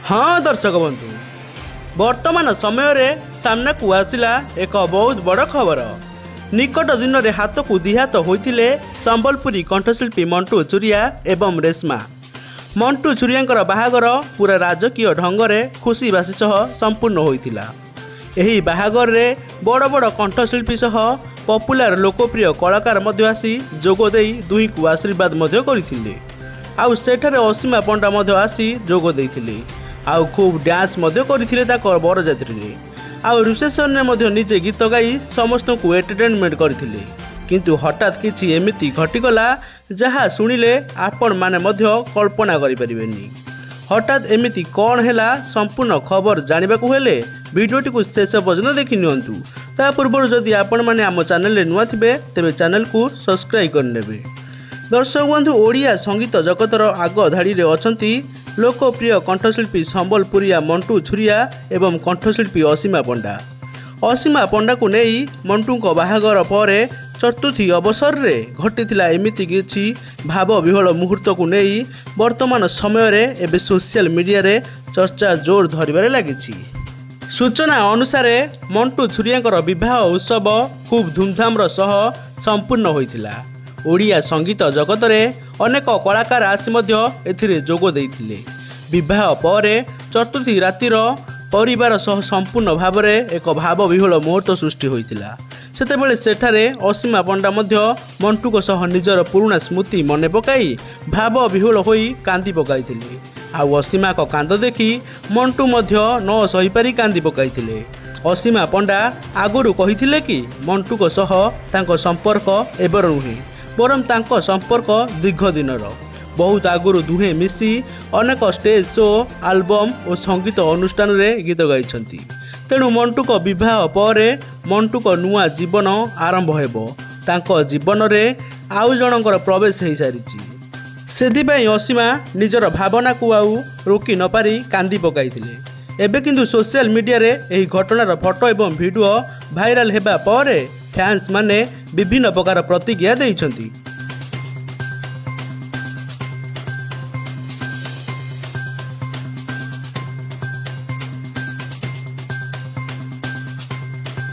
हाँ दर्शक बंधु, वर्तमान समय सामना को आसिला एक बहुत बड़ खबर। निकट दिन में हाथ को दिहात होते संबलपुरी कंठशिल्पी मंटू चुरिया एवं रेशमा। मंटू चुरिया बाहागर पूरा राजकीय ढंग से खुशीबासी सह संपूर्ण होता। यही बाहागर रे बड़ बड़ कंठशिल्पी सह पपुलार लोकप्रिय कलाकार मध्य आसी जोगदे दुही को आशीर्वाद करते। आउ सेठारे असीमा पंडा आसी जोग देइथिले। आउ खूब डांस करते बरजात्री। आउ रिसेप्शन में निजे गीत गाई समस्त को एंटरटेनमेंट करते। किंतु हठात किछि एमिति घटिगला जहाँ शुणिले आपण माने कल्पना करिपरिबेनी। हठात एमिति कौन हैला संपूर्ण खबर जानिबाकु हेले वीडियोटी को शेष पर्यंत देखि नियंतु। ता पूर्व जदि आपण माने आम चैनल रे नुआ थिबे तेबे चैनल को सब्सक्राइब करनेबे। दर्शक बंधु, ओडिया संगीत जगतर आग धाड़ी रे अछंती लोकप्रिय कंठशिल्पी संबलपुरिया मंटू छुरिया एवं कंठशिल्पी असीमा पंडा। असीमा पंडा को नहीं मंटू को बाहागर पर चतुर्थी अवसर रे घटिथिला एमिति किछि भाव विहल मुहूर्त को नहीं वर्तमान समय रे एबे सोशल मीडिया रे चर्चा जोर धरिबारे लागिछि। सूचना अनुसार मंटू छुरिया विवाह उत्सव खूब धूमधाम सह संपूर्ण होइथिला। ओडिया संगीत जगत रे अनेक कलाकार आसी एथिरे जोग देइथिले। विवाह पर चतुर्थी रातिर परिवार सह संपूर्ण भाव में एक भाव विहुल मुहूर्त सृष्टि होइथिला। सेतेबेले सेठारे असीमा पंडा मंटू को सह निजर पुराना स्मृति मने पकाई भाव विहुल होई कांदी पकाइथिले। आउ असीमा को कांद देखी मंटू न सही पारी कांदी पकाइथिले। असीमा पंडा आगुरु कहिथिले कि मंटू को सह तांको संपर्क एबर नुहे बरम तांको संपर्क दीर्घ दिनर। बहुत आगुरु दुहे मिसी अनेक स्टेज शो, आल्बम और संगीत अनुष्ठान रे गीत गाइछंती। तेणु मंटू को विवाह पर मंटू को नुआ जीवन आरंभ हेबो। तांको जीवन रे आउ जनकर प्रवेश हो सारी। सेदिपाई असीमा निजर भावना को आउ रोकी न पारी कांदी पकाइथिले। एबे किंतु सोशल मीडिया रे एही घटनार फोटो एवं वीडियो भाइराल हेबा पर फैंस माने विभिन्न प्रकार प्रतिक्रिया देइछंती।